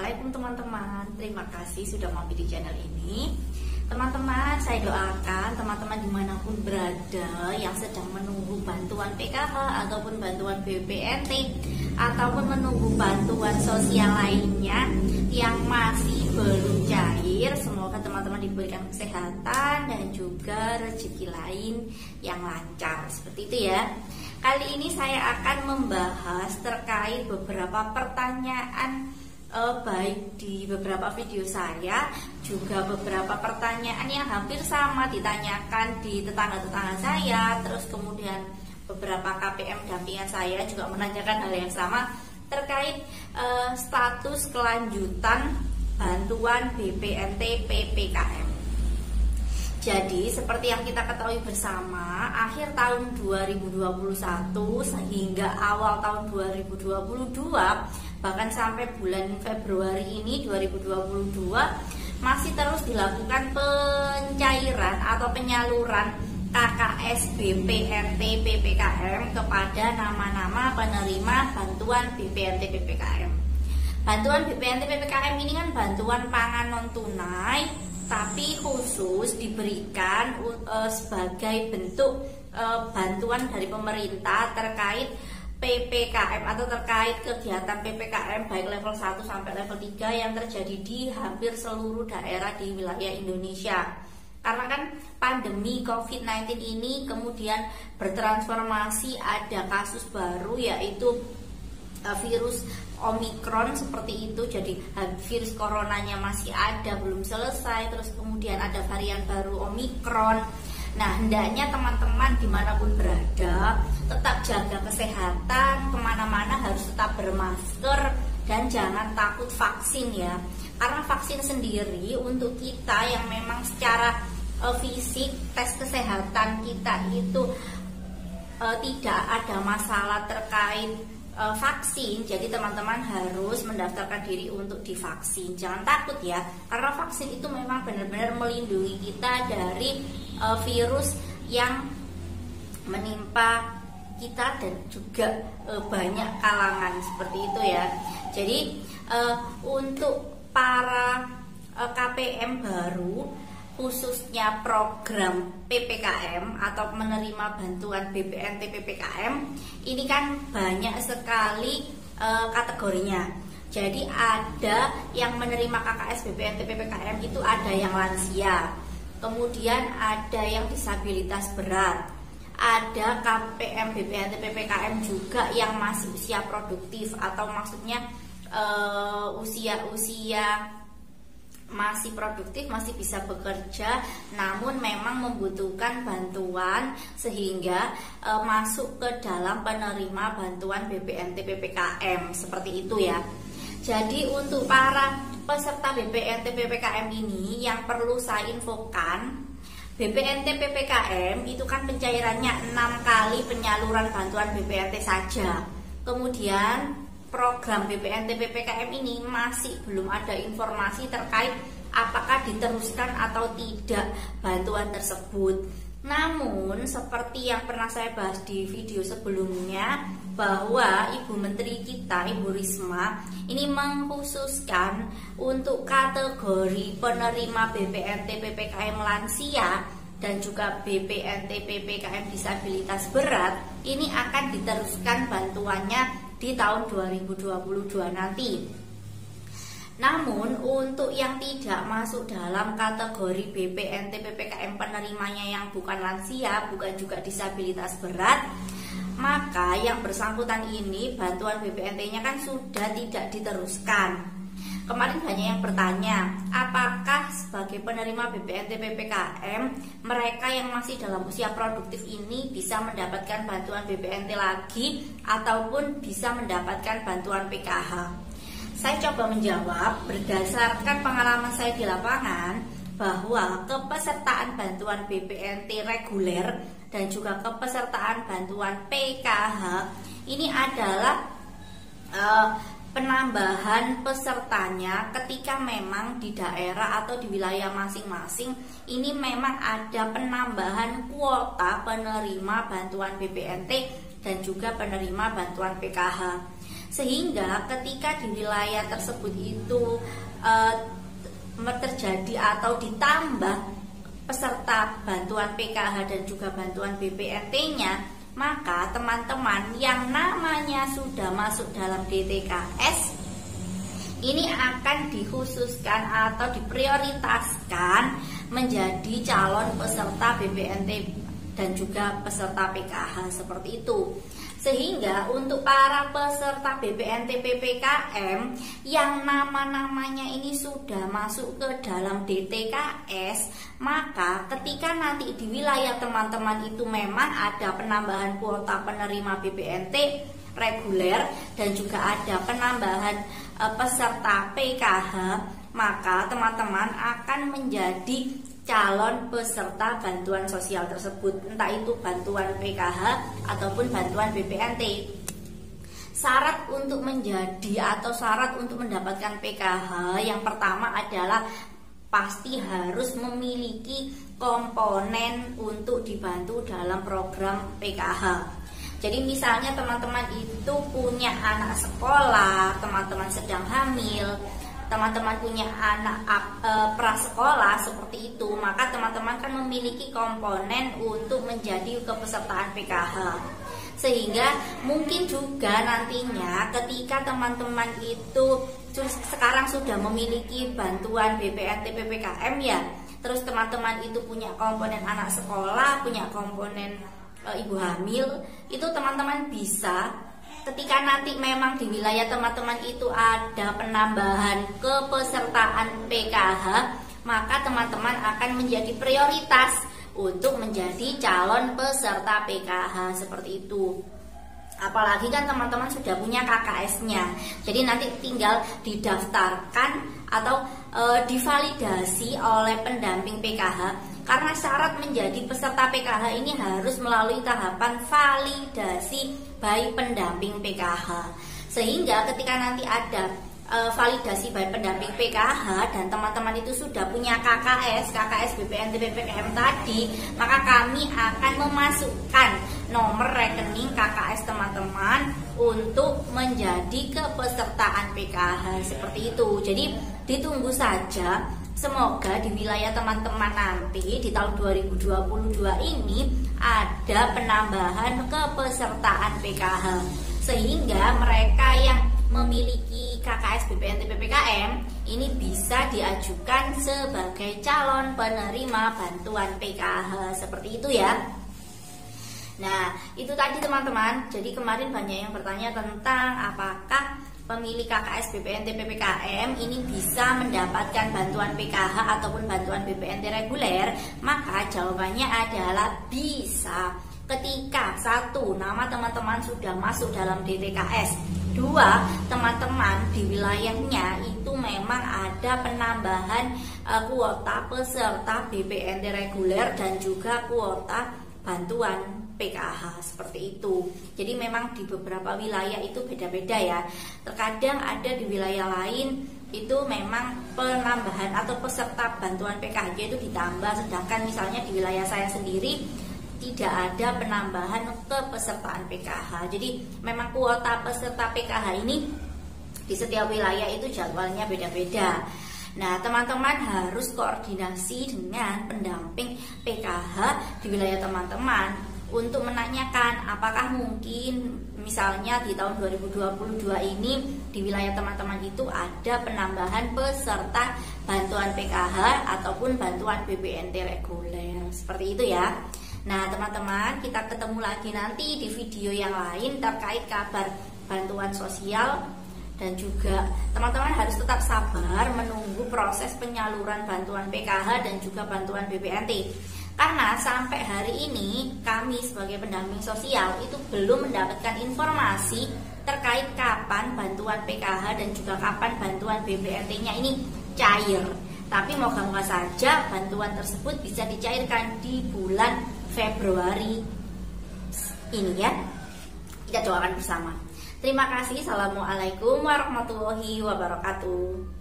Assalamualaikum teman-teman. Terima kasih sudah mampir di channel ini. Teman-teman, saya doakan teman-teman dimanapun berada yang sedang menunggu bantuan PKH ataupun bantuan BPNT ataupun menunggu bantuan sosial lainnya yang masih belum cair, semoga teman-teman diberikan kesehatan dan juga rezeki lain yang lancar. Seperti itu ya. Kali ini saya akan membahas terkait beberapa pertanyaan baik di beberapa video saya, juga beberapa pertanyaan yang hampir sama ditanyakan di tetangga-tetangga saya. Terus kemudian beberapa KPM dampingan saya juga menanyakan hal yang sama terkait status kelanjutan bantuan BPNT PPKM. Jadi seperti yang kita ketahui bersama, akhir tahun 2021 sehingga awal tahun 2022, bahkan sampai bulan Februari ini 2022 masih terus dilakukan pencairan atau penyaluran KKS BPNT PPKM kepada nama-nama penerima bantuan BPNT PPKM. Bantuan BPNT PPKM ini kan bantuan pangan non tunai, tapi khusus diberikan sebagai bentuk bantuan dari pemerintah terkait PPKM atau terkait kegiatan PPKM baik level 1 sampai level 3 yang terjadi di hampir seluruh daerah di wilayah Indonesia. Karena kan pandemi COVID-19 ini kemudian bertransformasi, ada kasus baru yaitu virus Omikron seperti itu. Jadi virus coronanya masih ada, belum selesai. Terus kemudian ada varian baru Omikron. Nah, hendaknya teman-teman dimanapun berada tetap jaga kesehatan, kemana-mana harus tetap bermasker dan jangan takut vaksin ya. Karena vaksin sendiri untuk kita yang memang secara fisik tes kesehatan kita itu tidak ada masalah terkait vaksin, jadi teman-teman harus mendaftarkan diri untuk divaksin. Jangan takut ya, karena vaksin itu memang benar-benar melindungi kita dari virus yang menimpa kita dan juga banyak kalangan seperti itu ya. Jadi untuk para KPM baru, khususnya program PPKM atau menerima bantuan BPNT PPKM, ini kan banyak sekali kategorinya. Jadi ada yang menerima KKS BPNT PPKM itu ada yang lansia, kemudian ada yang disabilitas berat, ada KPM BPNT PPKM juga yang masih usia produktif atau maksudnya usia masih produktif, masih bisa bekerja, namun memang membutuhkan bantuan sehingga masuk ke dalam penerima bantuan BPNT PPKM seperti itu ya. Jadi untuk para peserta BPNT PPKM ini yang perlu saya infokan, BPNT PPKM itu kan pencairannya 6 kali penyaluran bantuan BPNT saja. Kemudian program BPNT PPKM ini masih belum ada informasi terkait apakah diteruskan atau tidak bantuan tersebut. Namun seperti yang pernah saya bahas di video sebelumnya, bahwa Ibu Menteri kita, Ibu Risma, ini mengkhususkan untuk kategori penerima BPNT PPKM lansia dan juga BPNT PPKM disabilitas berat, ini akan diteruskan bantuannya di tahun 2022 nanti. Namun untuk yang tidak masuk dalam kategori BPNT PPKM penerimanya yang bukan lansia, bukan juga disabilitas berat, maka yang bersangkutan ini bantuan BPNT-nya kan sudah tidak diteruskan. Kemarin banyak yang bertanya, apakah sebagai penerima BPNT PPKM mereka yang masih dalam usia produktif ini bisa mendapatkan bantuan BPNT lagi ataupun bisa mendapatkan bantuan PKH? Saya coba menjawab berdasarkan pengalaman saya di lapangan bahwa kepesertaan bantuan BPNT reguler dan juga kepesertaan bantuan PKH ini adalah penambahan pesertanya ketika memang di daerah atau di wilayah masing-masing ini memang ada penambahan kuota penerima bantuan BPNT dan juga penerima bantuan PKH. Sehingga ketika di wilayah tersebut itu terjadi atau ditambah peserta bantuan PKH dan juga bantuan BPNT-nya, maka teman-teman yang namanya sudah masuk dalam DTKS ini akan dikhususkan atau diprioritaskan menjadi calon peserta BPNT dan juga peserta PKH seperti itu. Sehingga untuk para peserta BPNT PPKM yang nama-namanya ini sudah masuk ke dalam DTKS, maka ketika nanti di wilayah teman-teman itu memang ada penambahan kuota penerima BPNT reguler dan juga ada penambahan peserta PKH, maka teman-teman akan menjadi calon peserta bantuan sosial tersebut, entah itu bantuan PKH ataupun bantuan BPNT. Syarat untuk menjadi atau syarat untuk mendapatkan PKH yang pertama adalah pasti harus memiliki komponen untuk dibantu dalam program PKH. Jadi misalnya teman-teman itu punya anak sekolah, teman-teman sedang hamil, teman-teman punya anak prasekolah seperti itu, maka teman-teman kan memiliki komponen untuk menjadi kepesertaan PKH. Sehingga mungkin juga nantinya ketika teman-teman itu sekarang sudah memiliki bantuan BPNT PPKM ya, terus teman-teman itu punya komponen anak sekolah, punya komponen ibu hamil, itu teman-teman bisa ketika nanti memang di wilayah teman-teman itu ada penambahan kepesertaan PKH, maka teman-teman akan menjadi prioritas untuk menjadi calon peserta PKH seperti itu. Apalagi kan teman-teman sudah punya KKS-nya, jadi nanti tinggal didaftarkan atau divalidasi oleh pendamping PKH. Karena syarat menjadi peserta PKH ini harus melalui tahapan validasi by pendamping PKH. Sehingga ketika nanti ada validasi by pendamping PKH dan teman-teman itu sudah punya KKS BPNT PPKM tadi, maka kami akan memasukkan nomor rekening KKS teman-teman untuk menjadi kepesertaan PKH seperti itu. Jadi ditunggu saja. Semoga di wilayah teman-teman nanti di tahun 2022 ini ada penambahan kepesertaan PKH, sehingga mereka yang memiliki KKS BPNT PPKM ini bisa diajukan sebagai calon penerima bantuan PKH seperti itu ya. Nah, itu tadi teman-teman. Jadi kemarin banyak yang bertanya tentang apakah pemilik KKS BPNT PPKM ini bisa mendapatkan bantuan PKH ataupun bantuan BPNT reguler. Maka jawabannya adalah bisa ketika satu, nama teman-teman sudah masuk dalam DTKS. Dua, teman-teman di wilayahnya itu memang ada penambahan kuota peserta BPNT reguler dan juga kuota bantuan PKH seperti itu. Jadi memang di beberapa wilayah itu beda-beda ya. Terkadang ada di wilayah lain itu memang penambahan atau peserta bantuan PKH itu ditambah, sedangkan misalnya di wilayah saya sendiri tidak ada penambahan kepesertaan PKH. Jadi memang kuota peserta PKH ini di setiap wilayah itu jadwalnya beda-beda. Nah, teman-teman harus koordinasi dengan pendamping PKH di wilayah teman-teman untuk menanyakan apakah mungkin misalnya di tahun 2022 ini di wilayah teman-teman itu ada penambahan peserta bantuan PKH ataupun bantuan BPNT reguler. Seperti itu ya. Nah, teman-teman, kita ketemu lagi nanti di video yang lain terkait kabar bantuan sosial. Dan juga teman-teman harus tetap sabar menunggu proses penyaluran bantuan PKH dan juga bantuan BPNT. Karena sampai hari ini kami sebagai pendamping sosial itu belum mendapatkan informasi terkait kapan bantuan PKH dan juga kapan bantuan BPNT-nya ini cair. Tapi moga-moga saja bantuan tersebut bisa dicairkan di bulan Februari ini ya. Kita doakan bersama. Terima kasih. Assalamualaikum warahmatullahi wabarakatuh.